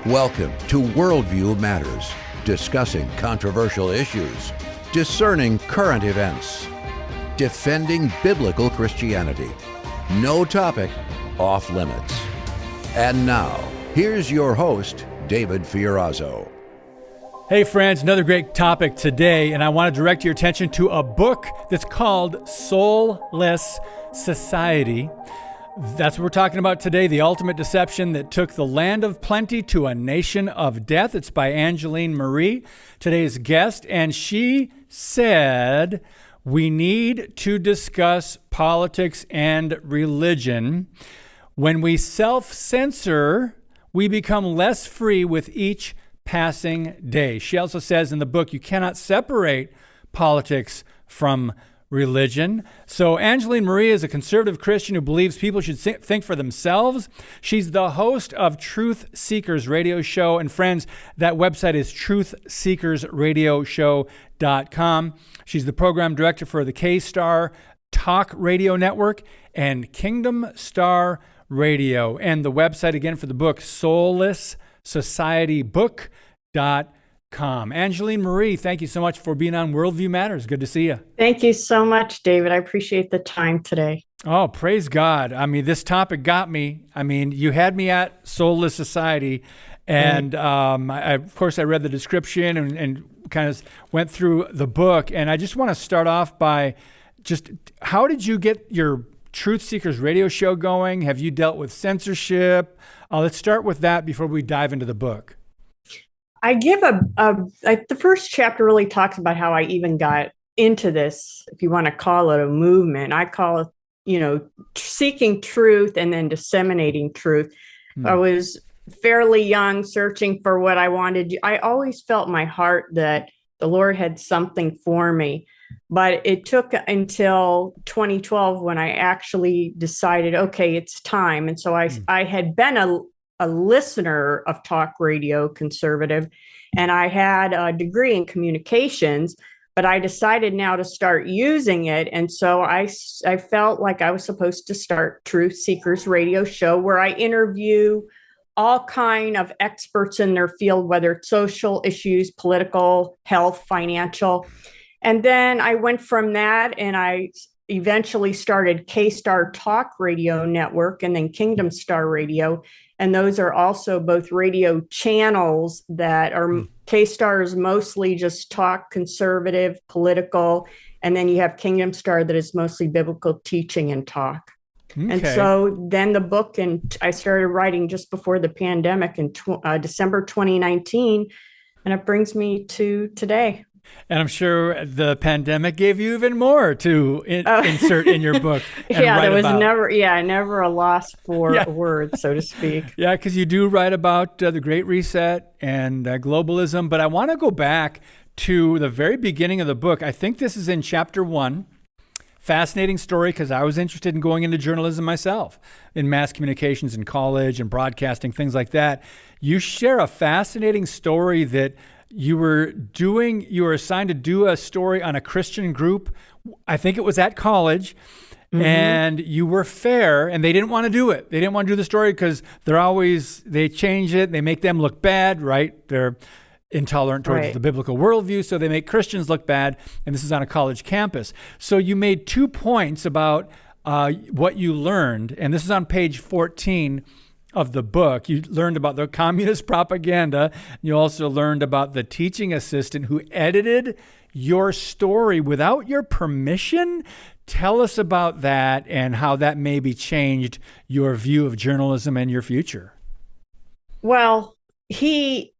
Welcome to Worldview Matters, discussing controversial issues, discerning current events, defending biblical Christianity. No topic off limits. And now, here's your host, David Fiorazzo. Hey friends, another great topic today, and I want to direct your attention to a book that's called Soulless Society. That's what we're talking about today, The Ultimate Deception That Took the Land of Plenty to a Nation of Death. It's by Angeline Marie, today's guest, and she said, we need to discuss politics and religion. When we self-censor, we become less free with each passing day. She also says in the book, you cannot separate politics from religion. So Angeline Marie is a conservative Christian who believes people should think for themselves. She's the host of Truth Seekers Radio Show. And friends, that website is truthseekersradioshow.com. She's the program director for the K-Star Talk Radio Network and Kingdom Star Radio. And the website again for the book, SoullessSocietyBook.com. Angeline Marie, thank you so much for being on Worldview Matters. Good to see you. Thank you so much, David. I appreciate the time today. Oh, praise God. I mean, this topic got me. I mean, you had me at Soulless Society, and of course, I read the description and kind of went through the book. And I just want to start off by just, how did you get your Truth Seekers radio show going? Have you dealt with censorship? Let's start with that before we dive into the book. I give the first chapter really talks about how I even got into this, if you want to call it a movement. I call it, seeking truth and then disseminating truth. I was fairly young, searching for what I wanted. I always felt in my heart that the Lord had something for me, but it took until 2012 when I actually decided, okay, it's time. And so I had been a listener of talk radio, conservative, and I had a degree in communications, but I decided now to start using it. And so I felt like I was supposed to start Truth Seekers Radio Show, where I interview all kind of experts in their field, whether it's social issues, political, health, financial. And then I went from that and I eventually started K-Star Talk Radio Network and then Kingdom Star Radio. And those are also both radio channels that are K-Star is mostly just talk, conservative, political. And then you have Kingdom Star that is mostly biblical teaching and talk. Okay. And so then the book, and I started writing just before the pandemic in December 2019. And it brings me to today. And I'm sure the pandemic gave you even more to insert in your book. There was never a loss for words, so to speak. Yeah, because you do write about the Great Reset and globalism. But I want to go back to the very beginning of the book. I think this is in chapter 1. Fascinating story, because I was interested in going into journalism myself, in mass communications in college and broadcasting, things like that. You share a fascinating story that you were assigned to do a story on a Christian group. I think it was at college, and you were fair, and they didn't want to do it. They didn't want to do the story because they change it. They make them look bad, right? They're intolerant towards the biblical worldview, so they make Christians look bad, and this is on a college campus. So you made 2 points about what you learned, and this is on page 14 of the book. You learned about the communist propaganda. You also learned about the teaching assistant who edited your story without your permission. Tell us about that and how that maybe changed your view of journalism and your future. Well, he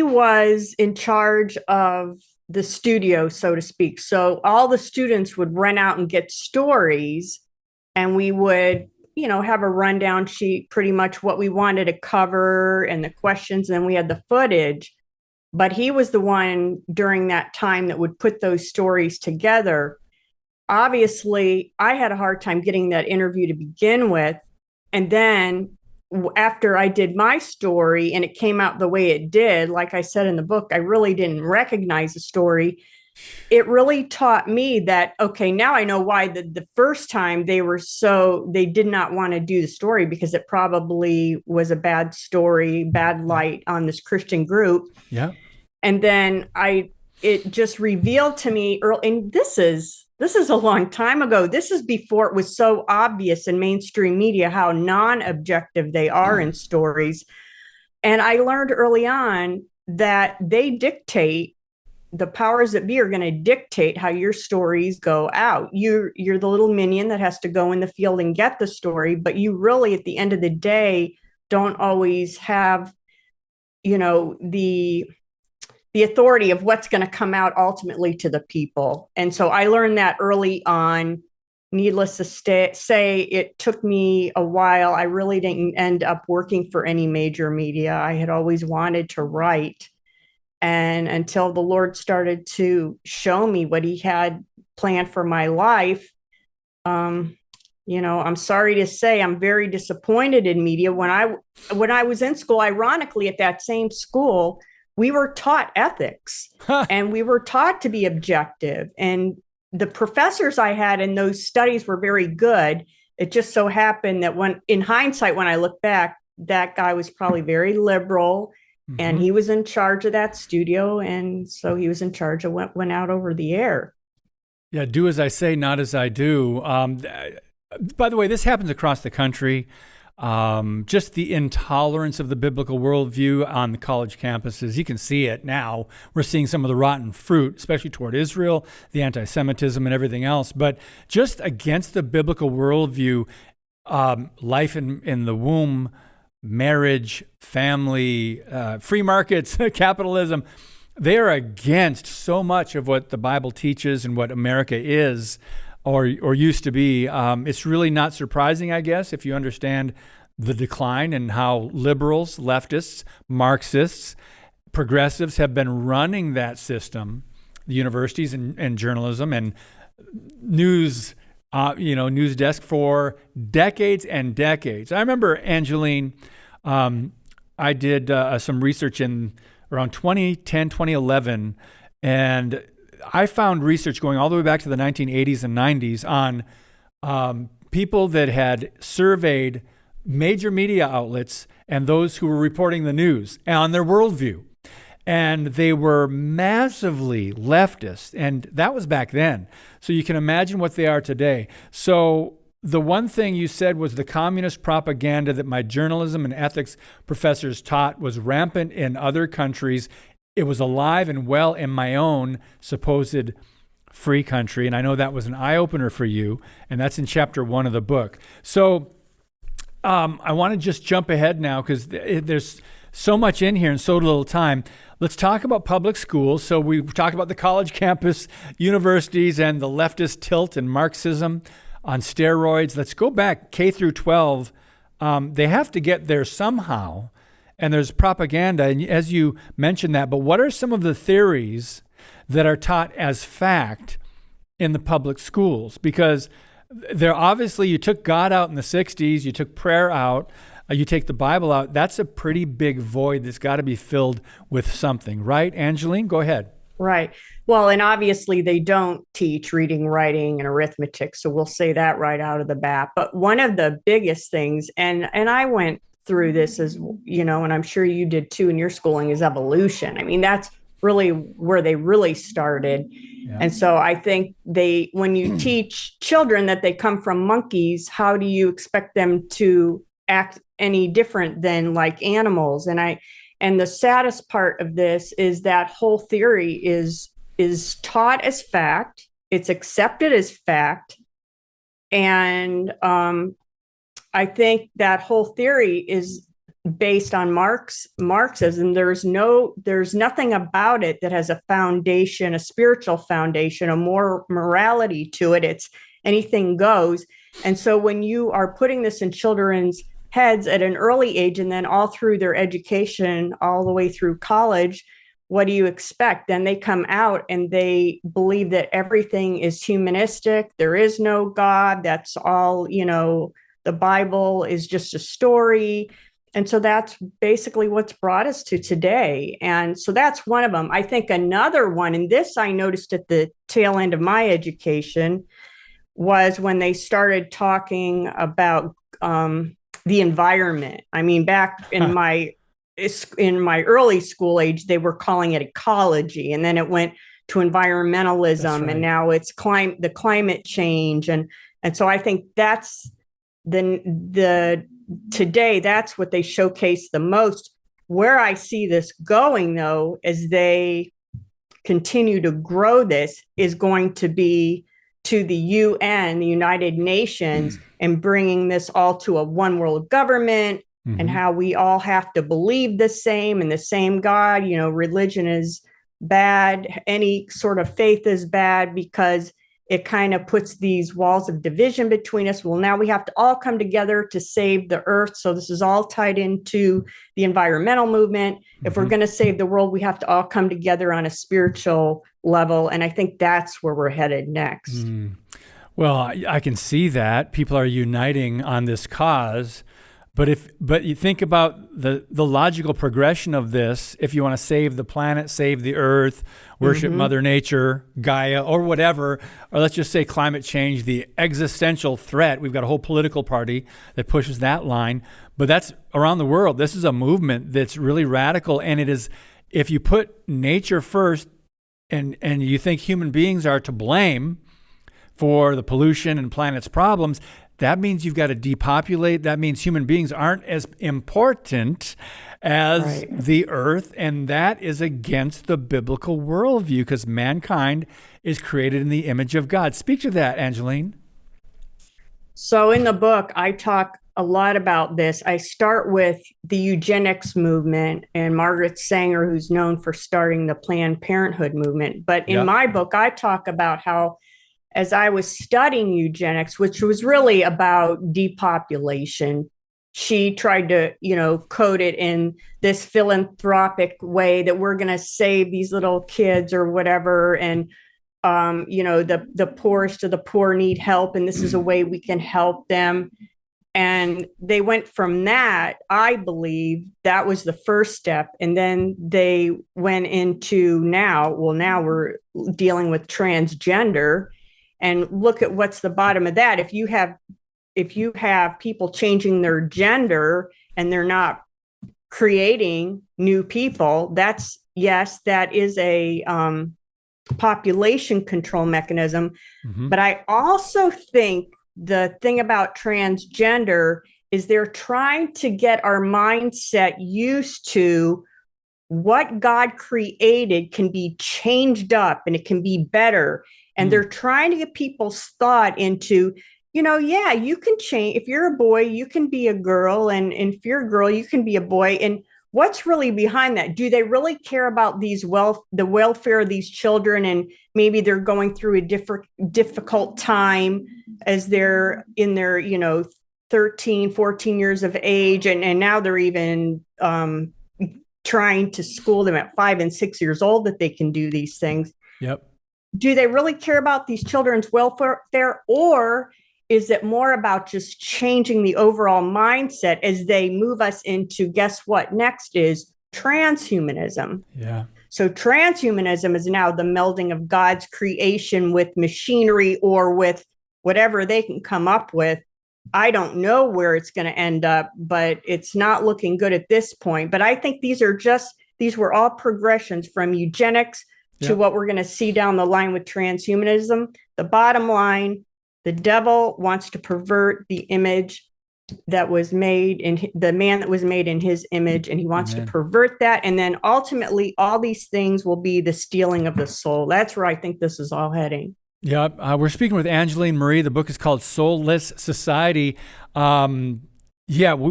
was in charge of the studio, so to speak. So all the students would run out and get stories, and we would have a rundown sheet, pretty much what we wanted to cover and the questions. And then we had the footage, but he was the one during that time that would put those stories together. Obviously, I had a hard time getting that interview to begin with. And then after I did my story and it came out the way it did, like I said in the book, I really didn't recognize the story. it really taught me that, okay, now I know why the first time they did not want to do the story, because it probably was a bad story, bad light on this Christian group. Yeah. And then it just revealed to me early, and this is a long time ago. This is before it was so obvious in mainstream media how non-objective they are in stories. And I learned early on that the powers that be are going to dictate how your stories go out. You're the little minion that has to go in the field and get the story, but you really, at the end of the day, don't always have, the authority of what's going to come out ultimately to the people. And so I learned that early on. Needless to say, it took me a while. I really didn't end up working for any major media. I had always wanted to write. And until the Lord started to show me what he had planned for my life, I'm sorry to say I'm very disappointed in media. When I was in school, ironically, at that same school, we were taught ethics and we were taught to be objective. And the professors I had in those studies were very good. It just so happened that in hindsight, when I look back, that guy was probably very liberal. And he was in charge of that studio. And so he was in charge of what went out over the air. Yeah, do as I say, not as I do. By the way, this happens across the country. Just the intolerance of the biblical worldview on the college campuses. You can see it now. We're seeing some of the rotten fruit, especially toward Israel, the anti-Semitism and everything else. But just against the biblical worldview, life in the womb, marriage, family, free markets, capitalism, they are against so much of what the Bible teaches and what America is or used to be. It's really not surprising, I guess, if you understand the decline and how liberals, leftists, Marxists, progressives have been running that system, the universities and journalism and news desk for decades and decades. I remember, Angeline, I did some research in around 2010, 2011, and I found research going all the way back to the 1980s and 90s on people that had surveyed major media outlets and those who were reporting the news on their worldview. And they were massively leftist. And that was back then. So you can imagine what they are today. So the one thing you said was the communist propaganda that my journalism and ethics professors taught was rampant in other countries. It was alive and well in my own supposed free country. And I know that was an eye-opener for you. And that's in chapter 1 of the book. So I want to just jump ahead now because there's so much in here and so little time. Let's talk about public schools. So we talked about the college campus, universities, and the leftist tilt and Marxism on steroids. Let's go back K through 12. They have to get there somehow. And there's propaganda, and as you mentioned that. But what are some of the theories that are taught as fact in the public schools? Because there obviously, you took God out in the 60s, you took prayer out, you take the Bible out. That's a pretty big void that's got to be filled with something, right? Angeline, go ahead. Right. Well, and obviously they don't teach reading, writing, and arithmetic. So we'll say that right out of the bat. But one of the biggest things, and I went through this as, and I'm sure you did too in your schooling, is evolution. I mean, that's really where they really started. Yeah. And so I think when you teach children that they come from monkeys, how do you expect them to act any different than like animals? And the saddest part of this is that whole theory is taught as fact. It's accepted as fact. And I think that whole theory is based on Marxism. There's nothing about it that has a foundation, a spiritual foundation, a more morality to it. It's anything goes. And so when you are putting this in children's heads at an early age and then all through their education, all the way through college, what do you expect? Then they come out and they believe that everything is humanistic. There is no God. That's all, the Bible is just a story. And so that's basically what's brought us to today. And so that's one of them. I think another one, and this I noticed at the tail end of my education, was when they started talking about the environment. I mean, back in my early school age, they were calling it ecology, and then it went to environmentalism, right. And now it's the climate change, and so I think that's the today, that's what they showcase the most. Where I see this going, though, as they continue to grow this, is going to be to the UN, the United Nations, and bringing this all to a one world government, and how we all have to believe the same and the same God. You know, religion is bad. Any sort of faith is bad because it kind of puts these walls of division between us. Well, now we have to all come together to save the earth. So this is all tied into the environmental movement. If we're going to save the world, we have to all come together on a spiritual level. And I think that's where we're headed next. Well, I can see that people are uniting on this cause. But you think about the logical progression of this. If you want to save the planet, save the earth, worship Mother Nature, Gaia, or whatever, or let's just say climate change, the existential threat. We've got a whole political party that pushes that line. But that's around the world. This is a movement that's really radical. And it is, if you put nature first and you think human beings are to blame for the pollution and planet's problems, that means you've got to depopulate. That means human beings aren't as important as the earth. And that is against the biblical worldview, because mankind is created in the image of God. Speak to that, Angeline. So in the book, I talk a lot about this. I start with the eugenics movement and Margaret Sanger, who's known for starting the Planned Parenthood movement. But in my book, I talk about how, as I was studying eugenics, which was really about depopulation, she tried to, code it in this philanthropic way that we're going to save these little kids or whatever. And, the poorest of the poor need help. And this is a way we can help them. And they went from that, I believe that was the first step. And then they went into now we're dealing with transgender. And look at what's the bottom of that. If you have people changing their gender and they're not creating new people, that is a population control mechanism. But I also think the thing about transgender is they're trying to get our mindset used to what God created can be changed up and it can be better. And they're trying to get people's thought into, you can change. If you're a boy, you can be a girl. And if you're a girl, you can be a boy. And what's really behind that? Do they really care about the welfare of these children? And maybe they're going through a difficult time as they're in their, 13, 14 years of age. And now they're even trying to school them at 5 and 6 years old that they can do these things. Yep. Do they really care about these children's welfare, or is it more about just changing the overall mindset as they move us into, guess what? Next is transhumanism. Yeah. So transhumanism is now the melding of God's creation with machinery or with whatever they can come up with. I don't know where it's going to end up, but it's not looking good at this point. But I think these were all progressions from eugenics to what we're going to see down the line with transhumanism. The bottom line, the devil wants to pervert the image that was made in the man that was made in his image, and he wants to pervert that. And then ultimately, all these things will be the stealing of the soul. That's where I think this is all heading. Yeah, we're speaking with Angeline Marie. The book is called Soulless Society. When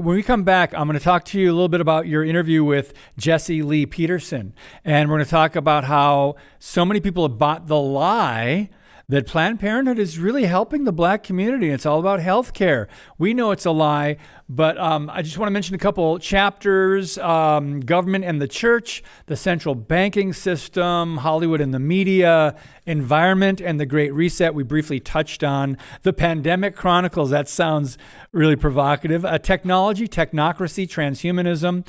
we come back, I'm going to talk to you a little bit about your interview with Jesse Lee Peterson. And we're going to talk about how so many people have bought the lie that Planned Parenthood is really helping the Black community. It's all about health care. We know it's a lie, But I just want to mention a couple chapters: government and the church, the central banking system, Hollywood and the media, environment and the Great Reset. We briefly touched on the pandemic chronicles. That sounds really provocative. Technology, technocracy, transhumanism,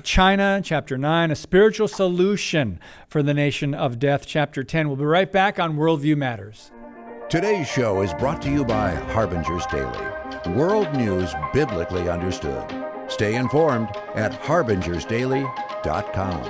China, chapter 9, a spiritual solution for the nation of death, chapter 10. We'll be right back on Worldview Matters. Today's show is brought to you by Harbinger's Daily, world news biblically understood. Stay informed at harbingersdaily.com.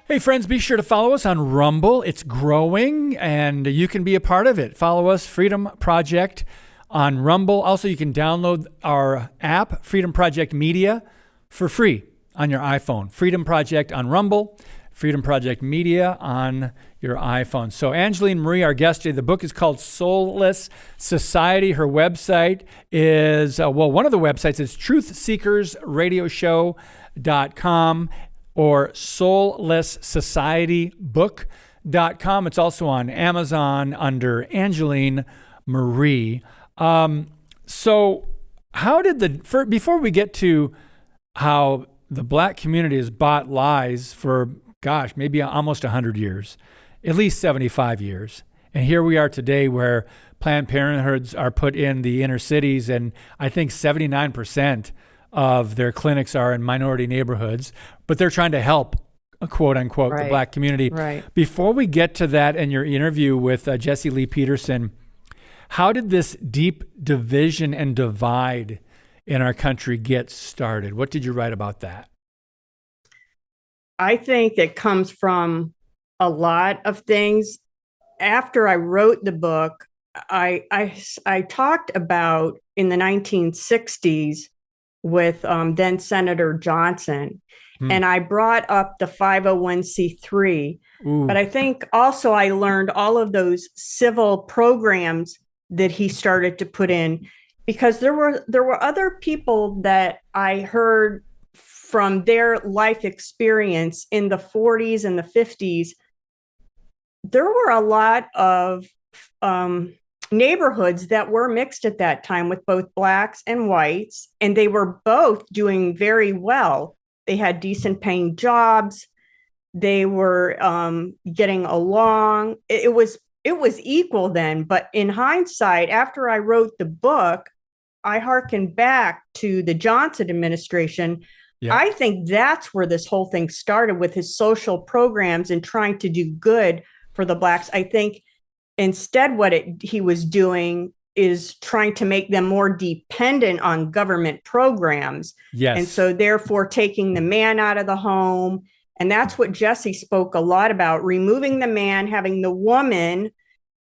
Hey friends, be sure to follow us on Rumble. It's growing and you can be a part of it. Follow us, Freedom Project, on Rumble. Also, you can download our app, Freedom Project Media, for free on your iPhone. Freedom Project on Rumble, Freedom Project Media on your iPhone. So Angeline Marie, our guest today, the book is called Soulless Society. Her website is, one of the websites is truthseekersradioshow.com or soullesssociety.book.com. It's also on Amazon under Angeline Marie. So how did before we get to how the Black community has bought lies for, maybe almost 100 years, at least 75 years. And here we are today where Planned Parenthoods are put in the inner cities, and I think 79% of their clinics are in minority neighborhoods, but they're trying to help, quote unquote, the Black community. Right. Before we get to that and your interview with Jesse Lee Peterson, how did this deep division and divide in our country get started? What did you write about that? I think it comes from a lot of things. After I wrote the book, I talked about in the 1960s with then Senator Johnson, and I brought up the 501c3. But I think also I learned all of those civil programs that he started to put in, because there were other people that I heard from their life experience in the 40s and the 50s. There were a lot of neighborhoods that were mixed at that time with both Blacks and whites, and they were both doing very well. They had decent paying jobs. They were getting along. It was equal then. But in hindsight, after I wrote the book, I hearkened back to the Johnson administration. Yeah. I think that's where this whole thing started, with his social programs and trying to do good for the Blacks. I think instead what he was doing is trying to make them more dependent on government programs. Yes. And so therefore taking the man out of the home. And that's what Jesse spoke a lot about, removing the man, having the woman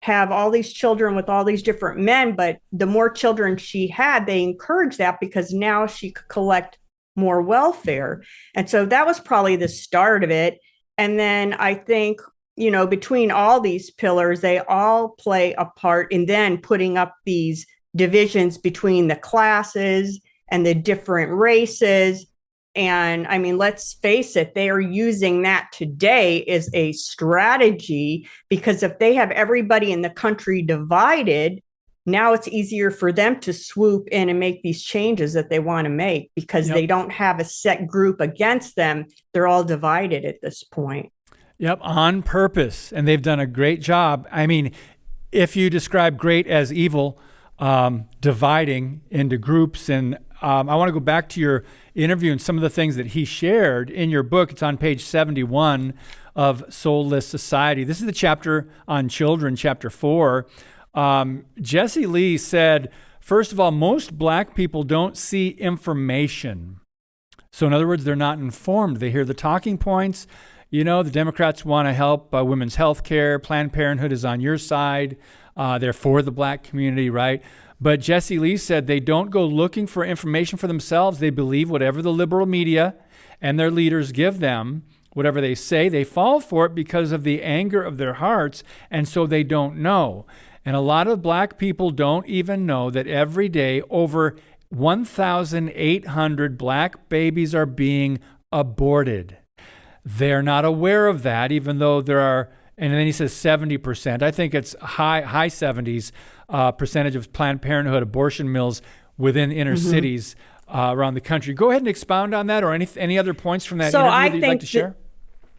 have all these children with all these different men. But the more children she had, they encouraged that because now she could collect more welfare. And so that was probably the start of it. And then I think, between all these pillars, they all play a part in then putting up these divisions between the classes and the different races. And I mean, let's face it, they are using that today as a strategy, because if they have everybody in the country divided, now it's easier for them to swoop in and make these changes that they want to make, because they don't have a set group against them. They're all divided at this point. Yep, on purpose. And they've done a great job. I mean, if you describe great as evil, dividing into groups. And I want to go back to your interview and some of the things that he shared in your book. It's on page 71 of Soulless Society. This is the chapter on children, chapter 4. Jesse Lee said, first of all, most Black people don't see information. So in other words, they're not informed. They hear the talking points. The Democrats want to help women's health care. Planned Parenthood is on your side. They're for the Black community, right? But Jesse Lee said they don't go looking for information for themselves. They believe whatever the liberal media and their leaders give them, whatever they say, they fall for it because of the anger of their hearts, and so they don't know. And a lot of Black people don't even know that every day over 1,800 Black babies are being aborted. They're not aware of that, even though there are And then he says 70%. I think it's high 70s percentage of Planned Parenthood abortion mills within inner cities around the country. Go ahead and expound on that, or any other points from that interview that you'd like to share?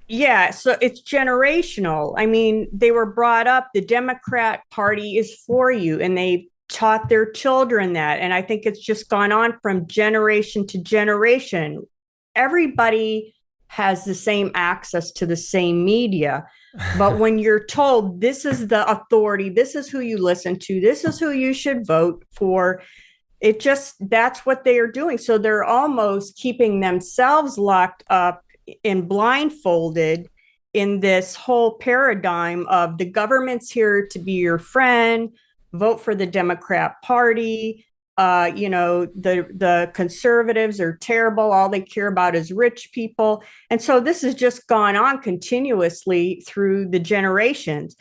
Yeah, so it's generational. I mean, they were brought up, the Democrat Party is for you, and they taught their children that. And I think it's just gone on from generation to generation. Everybody has the same access to the same media. But when you're told this is the authority, this is who you listen to, this is who you should vote for, that's what they are doing. So they're almost keeping themselves locked up and blindfolded in this whole paradigm of the government's here to be your friend, vote for the Democrat Party. The conservatives are terrible. All they care about is rich people. And so this has just gone on continuously through the generations.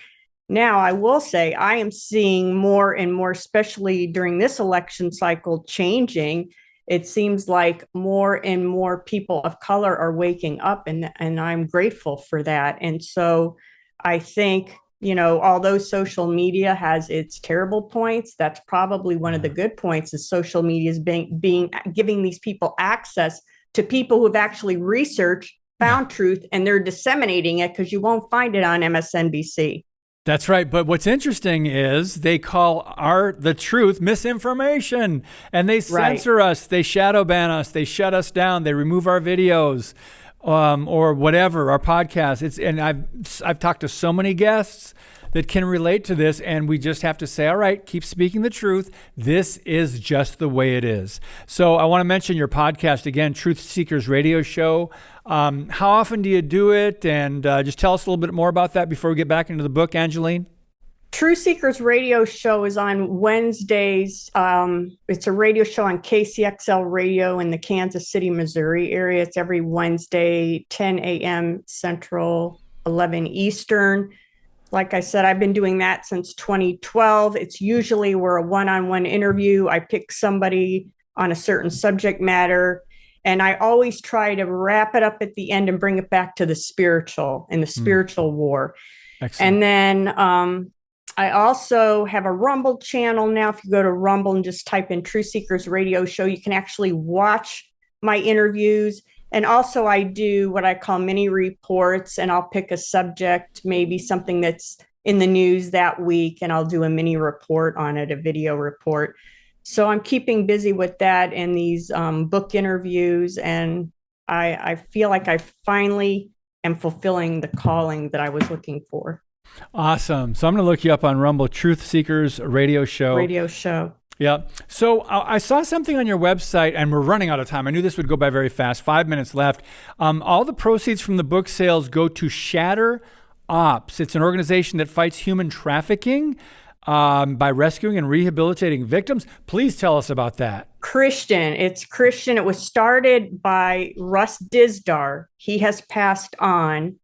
Now, I will say I am seeing more and more, especially during this election cycle, changing. It seems like more and more people of color are waking up, and I'm grateful for that. And so I think, although social media has its terrible points, that's probably one of the good points is social media is giving these people access to people who've actually researched, found truth, and they're disseminating it because you won't find it on MSNBC. That's right. But what's interesting is they call the truth misinformation, and they censor us. They shadow ban us. They shut us down. They remove our videos, or whatever, our podcasts. And I've talked to so many guests that can relate to this, and we just have to say, all right, keep speaking the truth. This is just the way it is. So I want to mention your podcast again, Truth Seekers Radio Show. How often do you do it? And just tell us a little bit more about that before we get back into the book, Angeline. Truth Seekers Radio Show is on Wednesdays. It's a radio show on KCXL Radio in the Kansas City, Missouri area. It's every Wednesday, 10 a.m. Central, 11 Eastern. Like I said, I've been doing that since 2012. It's usually we're a one-on-one interview. I pick somebody on a certain subject matter, and I always try to wrap it up at the end and bring it back to the spiritual and the spiritual war. Excellent. And then I also have a Rumble channel now. If you go to Rumble and just type in Truth Seekers Radio Show, you can actually watch my interviews. And also I do what I call mini reports, and I'll pick a subject, maybe something that's in the news that week, and I'll do a mini report on it, a video report. So I'm keeping busy with that and these book interviews, and I feel like I finally am fulfilling the calling that I was looking for. Awesome. So I'm going to look you up on Rumble, Truth Seekers Radio Show. Radio Show. Yeah. So I saw something on your website, and we're running out of time. I knew this would go by very fast. 5 minutes left. All the proceeds from the book sales go to Shatter Ops. It's an organization that fights human trafficking by rescuing and rehabilitating victims. Please tell us about that. It's Christian. It was started by Russ Dizdar. He has passed on.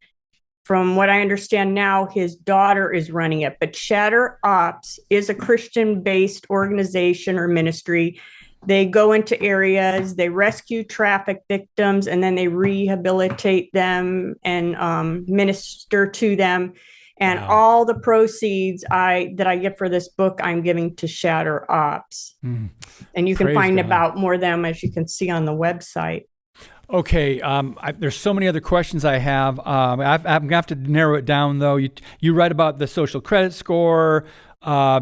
From what I understand now, his daughter is running it. But Shatter Ops is a Christian-based organization or ministry. They go into areas, they rescue traffic victims, and then they rehabilitate them and minister to them. And all the proceeds that I get for this book, I'm giving to Shatter Ops. And you can find about more of them, as you can see on the website. Okay, there's so many other questions I have. I'm going to have to narrow it down, though. You write about the social credit score,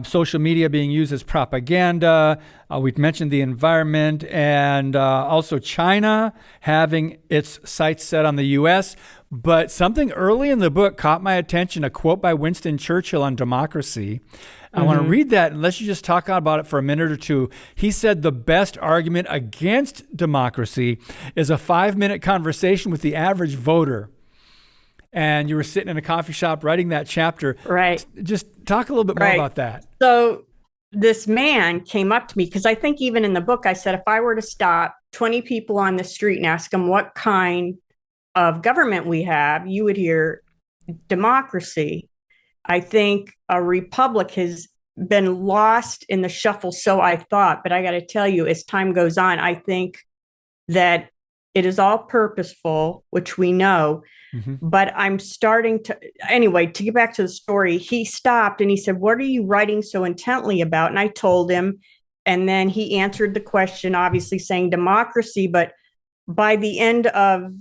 social media being used as propaganda. We've mentioned the environment, and also China having its sights set on the U.S. But something early in the book caught my attention, a quote by Winston Churchill on democracy. I want to read that, and let's just talk about it for a minute or two. He said the best argument against democracy is a 5-minute conversation with the average voter. And you were sitting in a coffee shop writing that chapter. Right. Just talk a little bit more about that. So this man came up to me, because I think even in the book, I said, if I were to stop 20 people on the street and ask them what kind of government we have, you would hear democracy. I think a republic has been lost in the shuffle, so I thought. But I got to tell you, as time goes on, I think that It is all purposeful, which we know. But I'm starting to, anyway, to get back to the story, he stopped and he said, what are you writing so intently about? And I told him, and then he answered the question, obviously saying democracy. But by the end of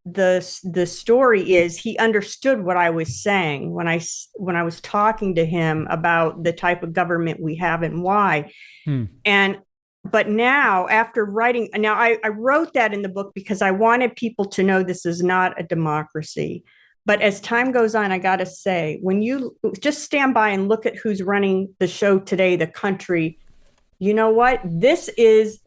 the story is he understood what I was saying when I was talking to him about the type of government we have and why. But now, after writing, I wrote that in the book because I wanted people to know this is not a democracy. But as time goes on, I got to say, when you just stand by and look at who's running the show today, the country, you know what? This is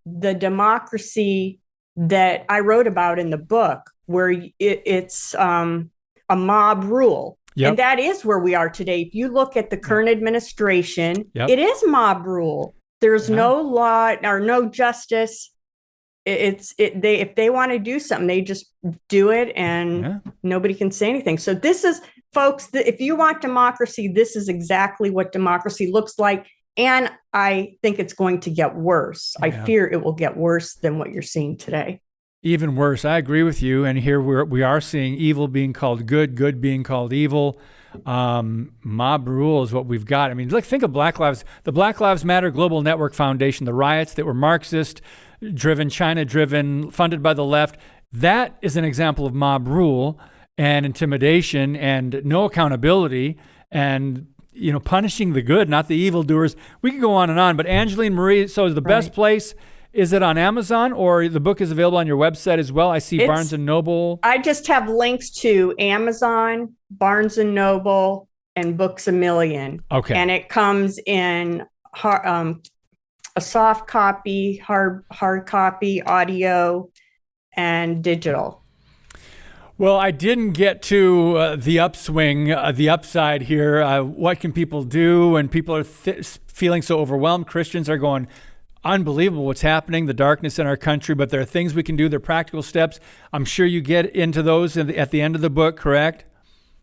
the democracy that I wrote about in the book, where it's a mob rule. Yep. And that is where we are today. If you look at the current administration, it is mob rule. There's no law or no justice. If they want to do something, they just do it, and nobody can say anything. So this is, folks, if you want democracy, this is exactly what democracy looks like. And I think it's going to get worse. I fear it will get worse than what you're seeing today. Even worse. I agree with you. And here we are seeing evil being called good, good being called evil. Mob rule is what we've got. I mean, look, think of the Black Lives Matter Global Network Foundation, the riots that were Marxist-driven, China-driven, funded by the left. That is an example of mob rule and intimidation and no accountability and, punishing the good, not the evildoers. We could go on and on, but Angeline Marie, so is the best place, is it on Amazon, or the book is available on your website as well? I see Barnes & Noble. I just have links to Amazon, Barnes & Noble, and Books A Million. Okay. And it comes in a soft copy, hard copy, audio, and digital. Well, I didn't get to the upswing, the upside here. What can people do when people are feeling so overwhelmed? Christians are going, unbelievable what's happening, the darkness in our country, but there are things we can do. There are practical steps. I'm sure you get into those at the end of the book, correct?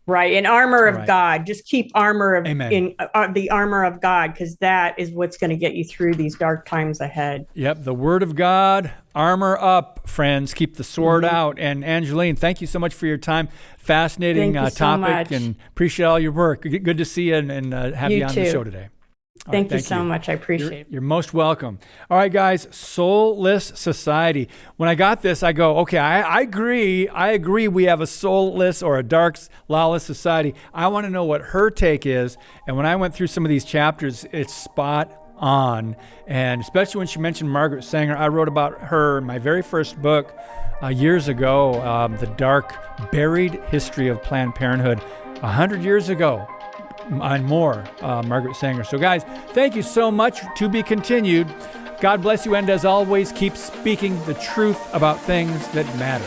Right. And armor of God. Just keep armor the armor of God, because that is what's going to get you through these dark times ahead. Yep. The word of God, armor up, friends. Keep the sword out. And Angeline, thank you so much for your time. Fascinating topic, and appreciate all your work. Good to see you and have you on the show today. Thank you so much. I appreciate it. You're most welcome. All right, guys, soulless society. When I got this, I go, okay, I agree. We have a soulless or a dark, lawless society. I want to know what her take is. And when I went through some of these chapters, it's spot on. And especially when she mentioned Margaret Sanger, I wrote about her in my very first book years ago, The Dark, Buried History of Planned Parenthood, 100 years ago. And more, Margaret Sanger. So guys, thank you so much. To be continued. God bless you, and as always, keep speaking the truth about things that matter.